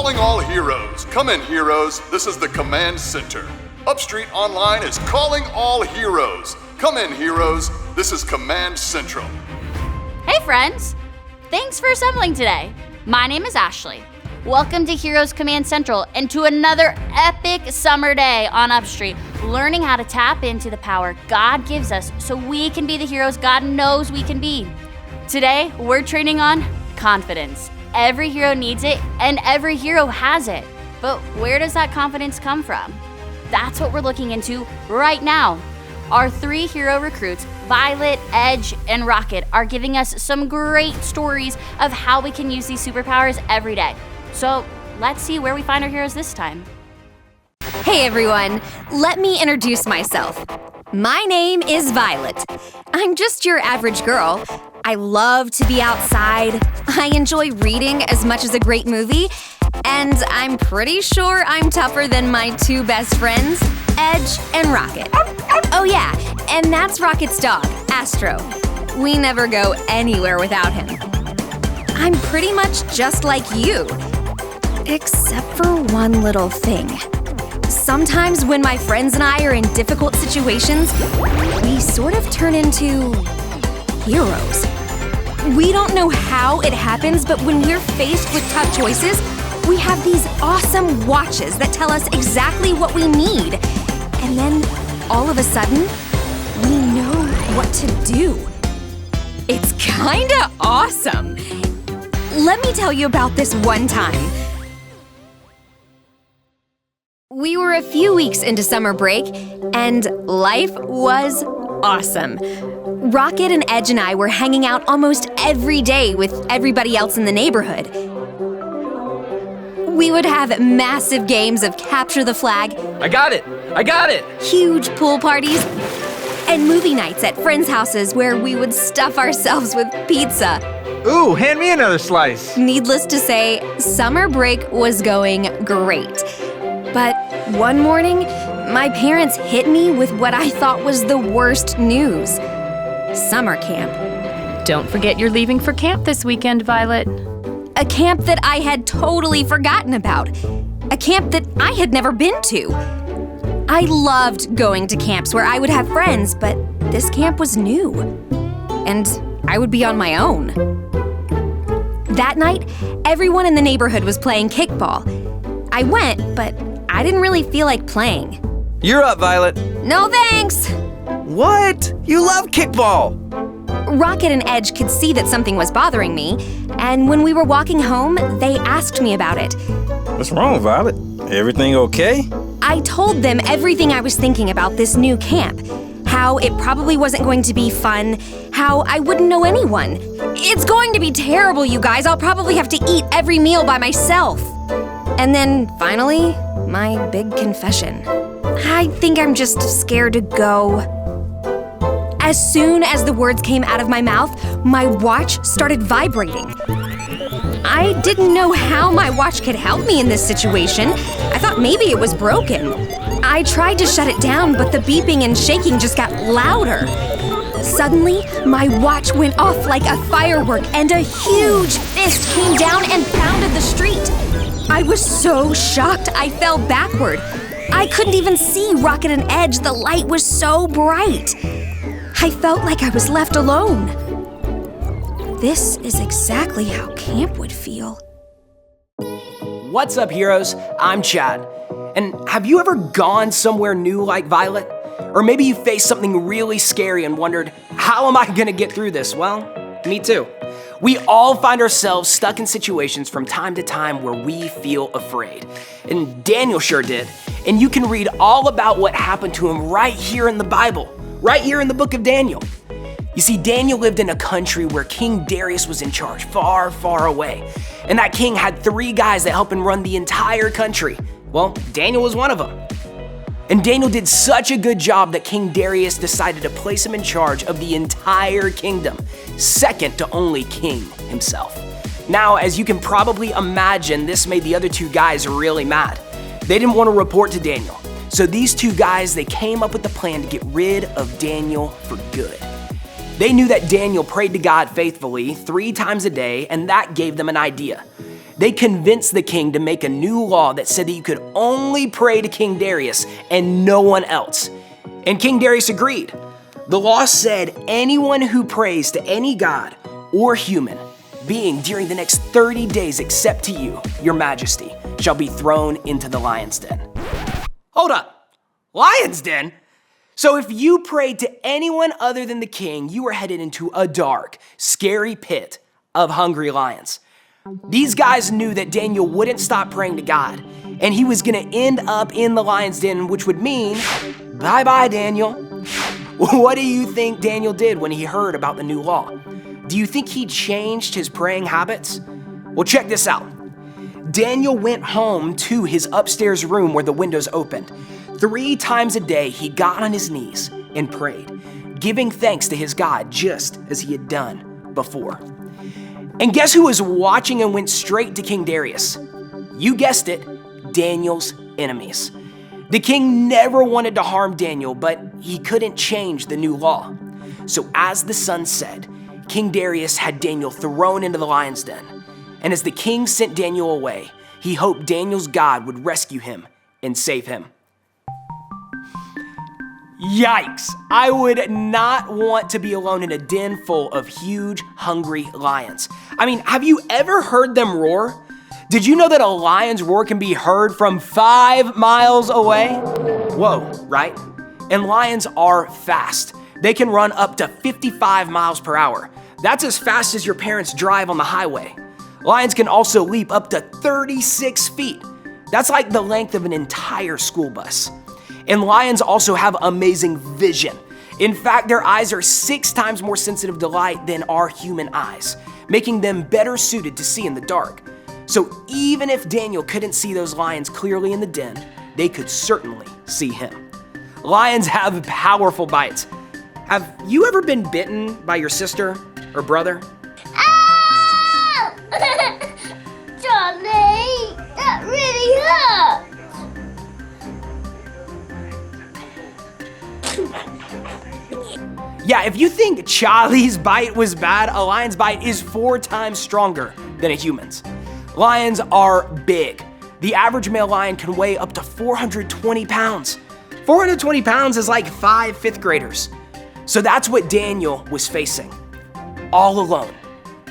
calling all heroes. Come in, heroes. This is the command center. UpStreet Online is calling all heroes. Come in, heroes. This is Command Central. Hey, friends. Thanks for assembling today. My name is Ashley. Welcome to Heroes Command Central and to another epic summer day on UpStreet, learning how to tap into the power God gives us so we can be the heroes God knows we can be. Today, we're training on confidence. Every hero needs it, and every hero has it. But where does that confidence come from? That's what we're looking into right now. Our 3 hero recruits, Violet, Edge, and Rocket, are giving us some great stories of how we can use these superpowers every day. So let's see where we find our heroes this time. Hey everyone, let me introduce myself. My name is Violet. I'm just your average girl. I love to be outside. I enjoy reading as much as a great movie. And I'm pretty sure I'm tougher than my 2 best friends, Edge and Rocket. Oh yeah, and that's Rocket's dog, Astro. We never go anywhere without him. I'm pretty much just like you, except for one little thing. Sometimes when my friends and I are in difficult situations, we sort of turn into heroes. We don't know how it happens, but when we're faced with tough choices, we have these awesome watches that tell us exactly what we need. And then, all of a sudden, we know what to do. It's kinda awesome. Let me tell you about this one time. We were a few weeks into summer break, and life was awesome. Rocket and Edge and I were hanging out almost every day with everybody else in the neighborhood. We would have massive games of capture the flag. I got it! Huge pool parties, and movie nights at friends' houses where we would stuff ourselves with pizza. Ooh, hand me another slice. Needless to say, summer break was going great. But one morning, my parents hit me with what I thought was the worst news. Summer camp. Don't forget you're leaving for camp this weekend, Violet. A camp that I had totally forgotten about. A camp that I had never been to. I loved going to camps where I would have friends, but this camp was new. And I would be on my own. That night, everyone in the neighborhood was playing kickball. I went, but I didn't really feel like playing. You're up, Violet. No thanks! What? You love kickball! Rocket and Edge could see that something was bothering me, and when we were walking home, they asked me about it. What's wrong, Violet? Everything okay? I told them everything I was thinking about this new camp. How it probably wasn't going to be fun, how I wouldn't know anyone. It's going to be terrible, you guys. I'll probably have to eat every meal by myself. And then, finally, my big confession. I think I'm just scared to go. As soon as the words came out of my mouth, my watch started vibrating. I didn't know how my watch could help me in this situation. I thought maybe it was broken. I tried to shut it down, but the beeping and shaking just got louder. Suddenly, my watch went off like a firework, and a huge fist came down and pounded the street. I was so shocked I fell backward. I couldn't even see Rocket and Edge, the light was so bright. I felt like I was left alone. This is exactly how camp would feel. What's up, heroes? I'm Chad. And have you ever gone somewhere new like Violet? Or maybe you faced something really scary and wondered, how am I gonna get through this? Well, me too. We all find ourselves stuck in situations from time to time where we feel afraid. And Daniel sure did. And you can read all about what happened to him right here in the Bible, right here in the book of Daniel. You see, Daniel lived in a country where King Darius was in charge, far, far away. And that king had 3 guys that helped him run the entire country. Well, Daniel was one of them. And Daniel did such a good job that King Darius decided to place him in charge of the entire kingdom, second to only King himself. Now, as you can probably imagine, this made the other 2 guys really mad. They didn't want to report to Daniel. So these 2 guys, they came up with a plan to get rid of Daniel for good. They knew that Daniel prayed to God faithfully 3 times a day, and that gave them an idea. they convinced the king to make a new law that said that you could only pray to King Darius and no one else. And King Darius agreed. The law said anyone who prays to any god or human being during the next 30 days except to you, your majesty, shall be thrown into the lion's den. Hold up, lion's den? So if you prayed to anyone other than the king, you were headed into a dark, scary pit of hungry lions. These guys knew that Daniel wouldn't stop praying to God, and he was gonna end up in the lion's den, which would mean, bye-bye, Daniel. What do you think Daniel did when he heard about the new law? Do you think he changed his praying habits? Well, check this out. Daniel went home to his upstairs room where the windows opened. 3 times a day, he got on his knees and prayed, giving thanks to his God just as he had done before. And guess who was watching and went straight to King Darius? You guessed it, Daniel's enemies. The king never wanted to harm Daniel, but he couldn't change the new law. So as the sun set, King Darius had Daniel thrown into the lion's den. And as the king sent Daniel away, he hoped Daniel's God would rescue him and save him. Yikes! I would not want to be alone in a den full of huge, hungry lions. I mean, have you ever heard them roar? Did you know that a lion's roar can be heard from 5 miles away? Whoa, right? And lions are fast. They can run up to 55 miles per hour. That's as fast as your parents drive on the highway. Lions can also leap up to 36 feet. That's like the length of an entire school bus. And lions also have amazing vision. In fact, their eyes are 6 times more sensitive to light than our human eyes, making them better suited to see in the dark. So even if Daniel couldn't see those lions clearly in the den, they could certainly see him. Lions have powerful bites. Have you ever been bitten by your sister or brother? Ow! Johnny, that really hurt. Yeah, if you think Charlie's bite was bad, a lion's bite is 4 times stronger than a human's. Lions are big. The average male lion can weigh up to 420 pounds. 420 pounds is like 5 fifth graders. So that's what Daniel was facing. All alone,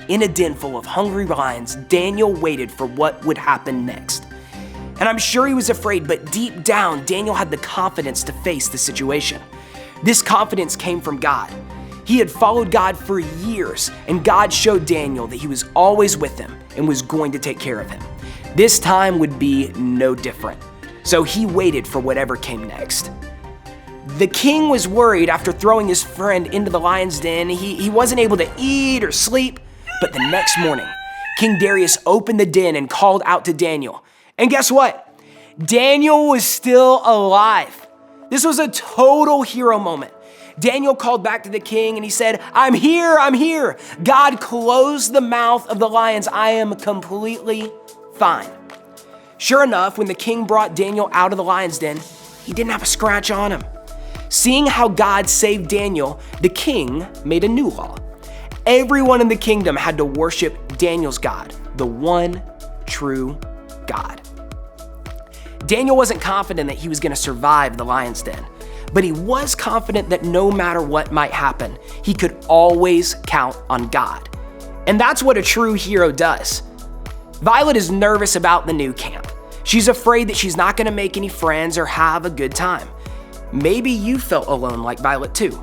in a den full of hungry lions, Daniel waited for what would happen next. And I'm sure he was afraid, but deep down, Daniel had the confidence to face the situation. This confidence came from God. He had followed God for years, and God showed Daniel that he was always with him and was going to take care of him. This time would be no different. So he waited for whatever came next. The king was worried after throwing his friend into the lion's den. He wasn't able to eat or sleep, but the next morning, King Darius opened the den and called out to Daniel. And guess what? Daniel was still alive. This was a total hero moment. Daniel called back to the king and he said, I'm here, I'm here. God closed the mouth of the lions. I am completely fine. Sure enough, when the king brought Daniel out of the lion's den, he didn't have a scratch on him. Seeing how God saved Daniel, the king made a new law. Everyone in the kingdom had to worship Daniel's God, the one true God. Daniel wasn't confident that he was going to survive the lion's den, but he was confident that no matter what might happen, he could always count on God. And that's what a true hero does. Violet is nervous about the new camp. She's afraid that she's not going to make any friends or have a good time. Maybe you felt alone like Violet too.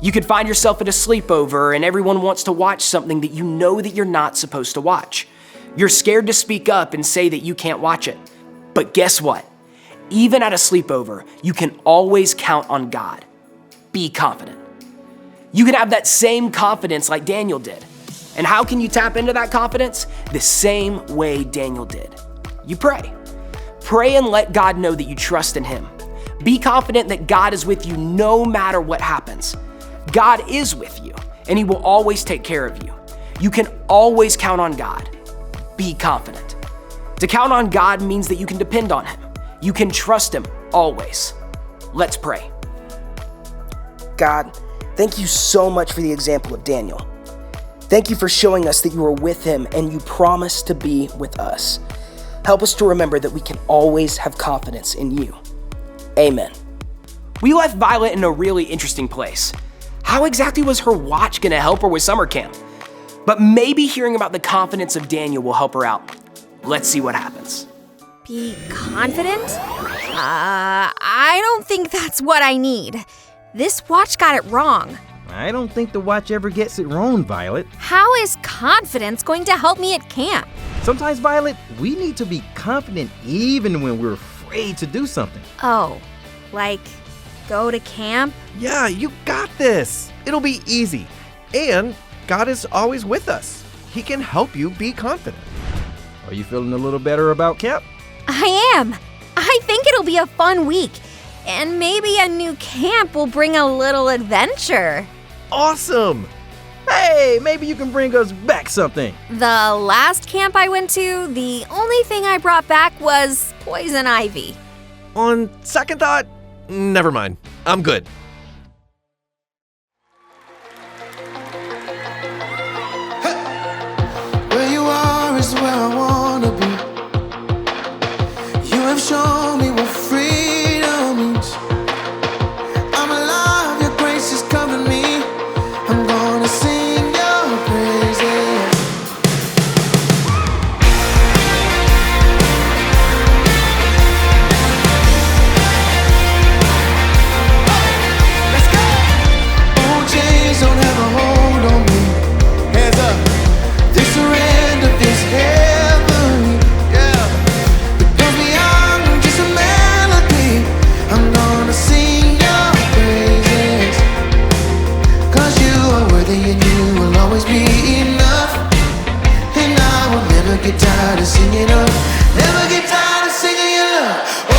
You could find yourself at a sleepover and everyone wants to watch something that you know that you're not supposed to watch. You're scared to speak up and say that you can't watch it. But guess what? Even at a sleepover, you can always count on God. Be confident. You can have that same confidence like Daniel did. And how can you tap into that confidence? The same way Daniel did. You pray. Pray and let God know that you trust in him. Be confident that God is with you no matter what happens. God is with you, and he will always take care of you. You can always count on God. Be confident. To count on God means that you can depend on him. You can trust him always. Let's pray. God, thank you so much for the example of Daniel. Thank you for showing us that you are with him and you promise to be with us. Help us to remember that we can always have confidence in you. Amen. We left Violet in a really interesting place. How exactly was her watch gonna help her with summer camp? But maybe hearing about the confidence of Daniel will help her out. Let's see what happens. Be confident? I don't think that's what I need. This watch got it wrong. I don't think the watch ever gets it wrong, Violet. How is confidence going to help me at camp? Sometimes, Violet, we need to be confident even when we're afraid to do something. Oh, like go to camp? Yeah, you got this. It'll be easy. And God is always with us. He can help you be confident. Are you feeling a little better about camp? I am. I think it'll be a fun week. And maybe a new camp will bring a little adventure. Awesome! Hey, maybe you can bring us back something. The last camp I went to, the only thing I brought back was poison ivy. On second thought, never mind. I'm good. Where you are is where I wanna be. You have shown me what freedom means. I'm alive, your grace is covering me. I'm gonna sing your praises. Let's go! Old chains don't have a hold on me. Hands up. This surrender feels heavenly, yeah. Because beyond just a melody, I'm gonna sing your praises. Cause you are worthy and you will always be enough. And I will never get tired of singing up. Never get tired of singing your love. Oh,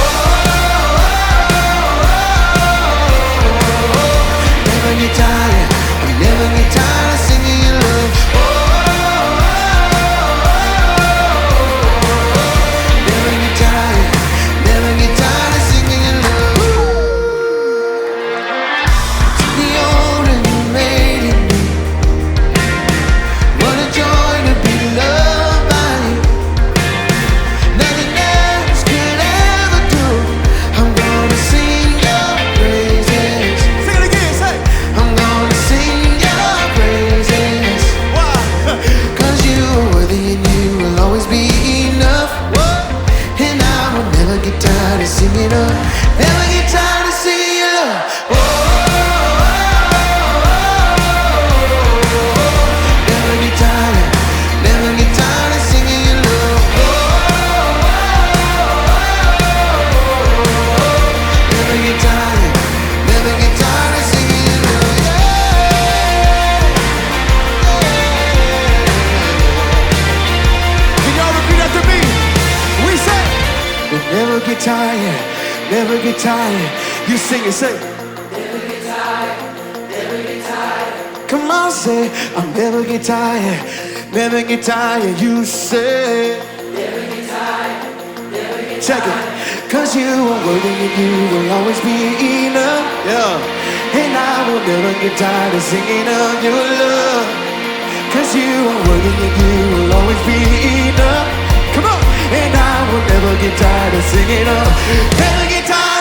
never get tired. I'll never get tired of singing your love. Never get tired of singing your love. To the old and you made it new. What a joy to be loved by you. Nothing else could ever do. I'm gonna sing your praises. Sing it again, say. I'm gonna sing your praises. Why? Cause you are worthy and you will always be enough. And I will never get tired of singing up. Never get tired of singing your love. Never get tired. Never get tired of singing your love. Never get tired. Never get tired of singing your love. Can y'all repeat after me? We say, we'll never get tired, never get tired. You sing it, say. Never get tired, never get tired. Come on, say, I'll never get tired, never get tired. You say, never get tired, never get tired. Check it. Cause you are worthy and you will always be enough. Yeah. And I will never get tired of singing of your love. Cause you are worthy and you will always be enough. Come on. And I will never get tired of singing of. Never get tired.